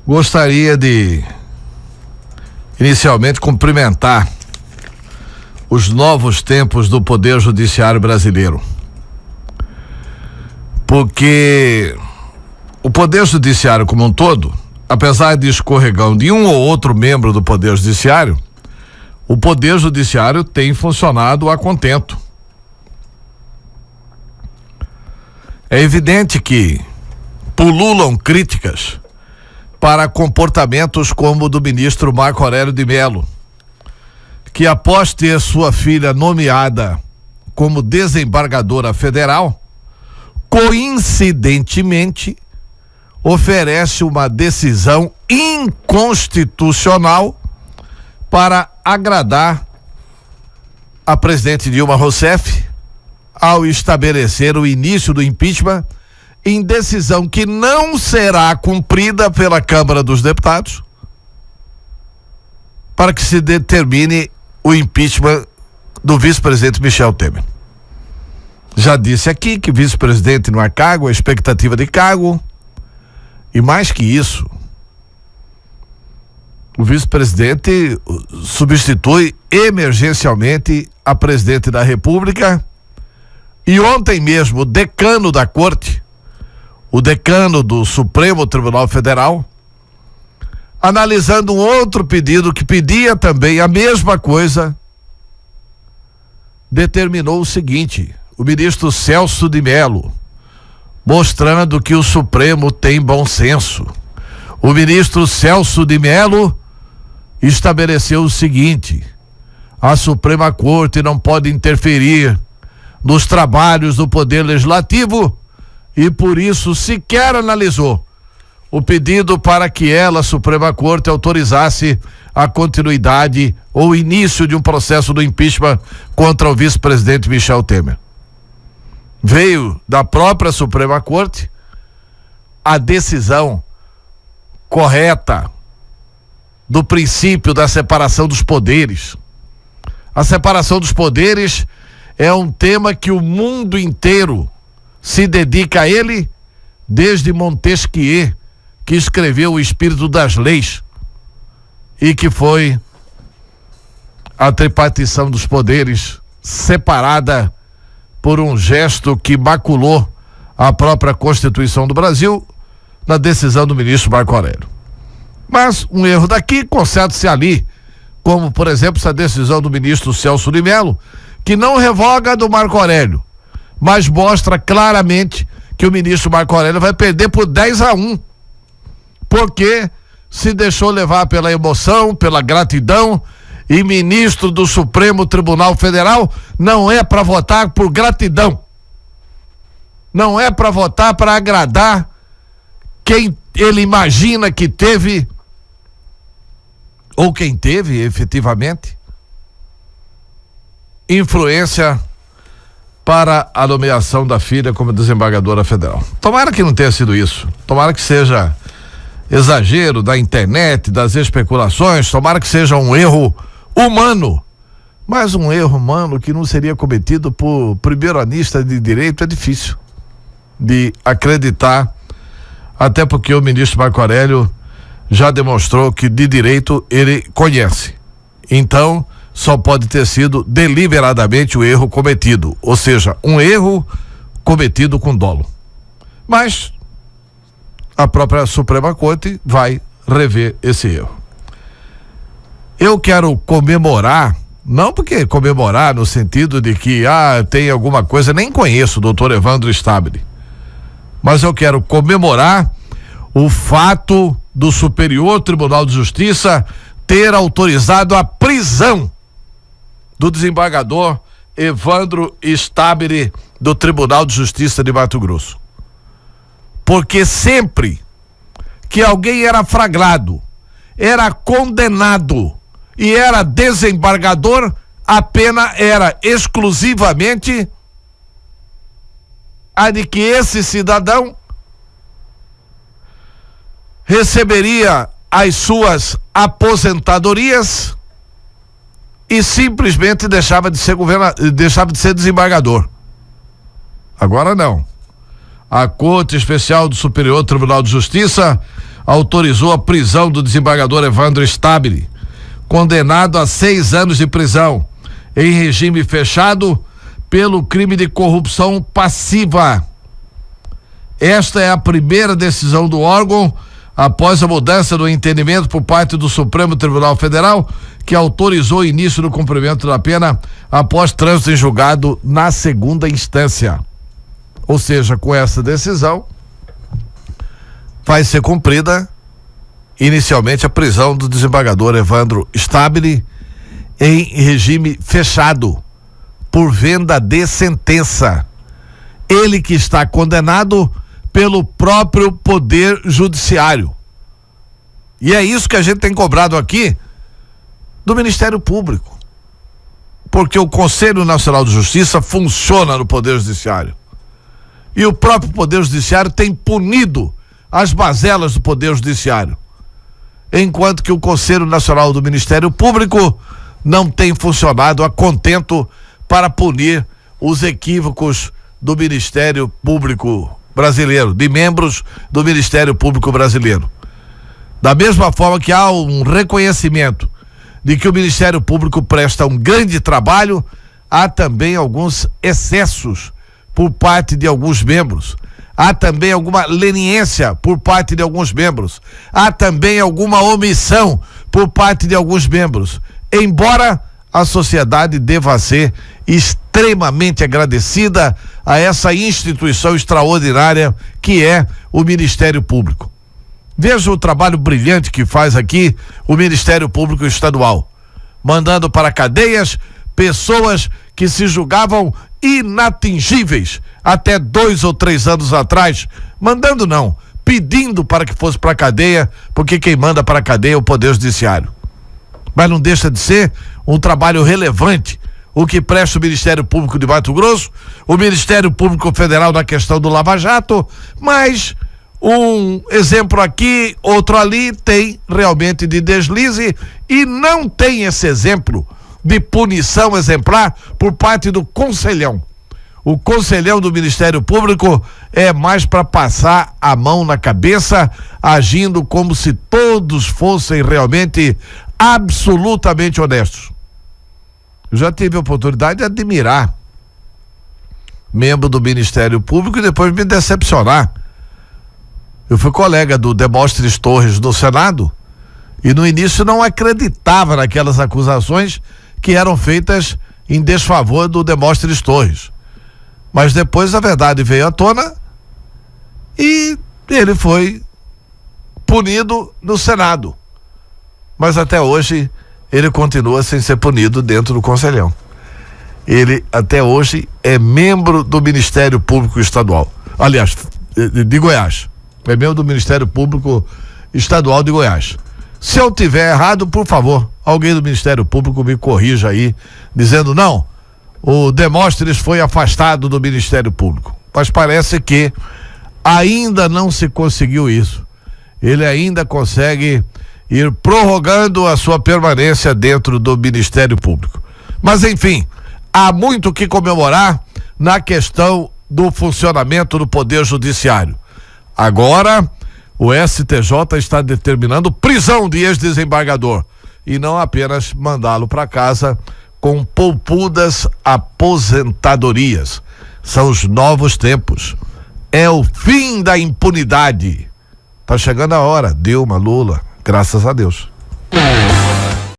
Gostaria de inicialmente cumprimentar os novos tempos do Poder Judiciário brasileiro, porque o Poder Judiciário como um todo, apesar de escorregão de um ou outro membro do Poder Judiciário, o Poder Judiciário tem funcionado a contento. É evidente que pululam críticas para comportamentos como o do ministro Marco Aurélio de Mello, que após ter sua filha nomeada como desembargadora federal, coincidentemente oferece uma decisão inconstitucional para agradar a presidente Dilma Rousseff ao estabelecer o início do impeachment em decisão que não será cumprida pela Câmara dos Deputados para que se determine o impeachment do vice-presidente Michel Temer. Já disse aqui que vice-presidente não é cargo, é expectativa de cargo, e mais que isso, o vice-presidente substitui emergencialmente a presidente da República, e ontem mesmo o decano da Corte, o decano do Supremo Tribunal Federal, analisando um outro pedido que pedia também a mesma coisa, determinou o seguinte: o ministro Celso de Mello, mostrando que o Supremo tem bom senso, o ministro Celso de Mello estabeleceu o seguinte: a Suprema Corte não pode interferir nos trabalhos do Poder Legislativo e por isso sequer analisou o pedido para que ela, a Suprema Corte, autorizasse a continuidade ou início de um processo do impeachment contra o vice-presidente Michel Temer. Veio da própria Suprema Corte a decisão correta do princípio da separação dos poderes. A separação dos poderes é um tema que o mundo inteiro se dedica a ele desde Montesquieu, que escreveu O Espírito das Leis, e que foi a tripartição dos poderes separada por um gesto que maculou a própria Constituição do Brasil na decisão do ministro Marco Aurélio. Mas um erro daqui conserta-se ali, como por exemplo essa decisão do ministro Celso de Mello, que não revoga a do Marco Aurélio, mas mostra claramente que o ministro Marco Aurélio vai perder por 10-1, porque se deixou levar pela emoção, pela gratidão, e ministro do Supremo Tribunal Federal não é para votar por gratidão, não é para votar para agradar quem ele imagina que teve, ou quem teve efetivamente, influência para a nomeação da filha como desembargadora federal. Tomara que não tenha sido isso, tomara que seja exagero da internet, das especulações, tomara que seja um erro humano, mas um erro humano que não seria cometido por primeiranista de direito é difícil de acreditar, até porque o ministro Marco Aurélio já demonstrou que de direito ele conhece. Então, só pode ter sido deliberadamente o erro cometido, ou seja, um erro cometido com dolo. Mas a própria Suprema Corte vai rever esse erro. Eu quero comemorar, não porque comemorar no sentido de que tem alguma coisa, nem conheço o doutor Evandro Stabile, mas eu quero comemorar o fato do Superior Tribunal de Justiça ter autorizado a prisão do desembargador Evandro Stabile do Tribunal de Justiça de Mato Grosso. Porque sempre que alguém era flagrado, era condenado e era desembargador, a pena era exclusivamente a de que esse cidadão receberia as suas aposentadorias e simplesmente deixava de ser desembargador. Agora não. A Corte Especial do Superior Tribunal de Justiça autorizou a prisão do desembargador Evandro Stabile, condenado a 6 anos de prisão em regime fechado pelo crime de corrupção passiva. Esta é a primeira decisão do órgão após a mudança do entendimento por parte do Supremo Tribunal Federal, que autorizou o início do cumprimento da pena após trânsito em julgado na segunda instância. Ou seja, com essa decisão, vai ser cumprida inicialmente a prisão do desembargador Evandro Stabile em regime fechado por venda de sentença. Ele que está condenado pelo próprio Poder Judiciário. E é isso que a gente tem cobrado aqui do Ministério Público. Porque o Conselho Nacional de Justiça funciona no Poder Judiciário. E o próprio Poder Judiciário tem punido as mazelas do Poder Judiciário. Enquanto que o Conselho Nacional do Ministério Público não tem funcionado a contento para punir os equívocos do Ministério Público brasileiro, de membros do Ministério Público brasileiro. Da mesma forma que há um reconhecimento de que o Ministério Público presta um grande trabalho, há também alguns excessos por parte de alguns membros. Há também alguma leniência por parte de alguns membros. Há também alguma omissão por parte de alguns membros. Embora a sociedade deva ser extremamente agradecida a essa instituição extraordinária que é o Ministério Público. Veja o trabalho brilhante que faz aqui o Ministério Público Estadual, mandando para cadeias pessoas que se julgavam inatingíveis até 2 ou 3 anos atrás, mandando não, pedindo para que fosse para a cadeia, porque quem manda para a cadeia é o Poder Judiciário. Mas não deixa de ser um trabalho relevante o que presta o Ministério Público de Mato Grosso, o Ministério Público Federal na questão do Lava Jato, mas um exemplo aqui, outro ali, tem realmente de deslize e não tem esse exemplo de punição exemplar por parte do conselhão. O conselhão do Ministério Público é mais para passar a mão na cabeça, agindo como se todos fossem realmente absolutamente honestos. Eu já tive a oportunidade de admirar membro do Ministério Público e depois me decepcionar. Eu fui colega do Demóstenes Torres no Senado e no início não acreditava naquelas acusações que eram feitas em desfavor do Demóstenes Torres. Mas depois a verdade veio à tona e ele foi punido no Senado. Mas até hoje ele continua sem ser punido dentro do Conselhão. Ele até hoje é membro do Ministério Público Estadual. Aliás, de Goiás. É membro do Ministério Público Estadual de Goiás. Se eu tiver errado, por favor, alguém do Ministério Público me corrija aí, dizendo não, o Demóstenes foi afastado do Ministério Público. Mas parece que ainda não se conseguiu isso. Ele ainda consegue ir prorrogando a sua permanência dentro do Ministério Público. Mas enfim, há muito o que comemorar na questão do funcionamento do Poder Judiciário. Agora, o STJ está determinando prisão de ex-desembargador e não apenas mandá-lo para casa com poupudas aposentadorias. São os novos tempos. É o fim da impunidade. Tá chegando a hora. Dilma, Lula, graças a Deus.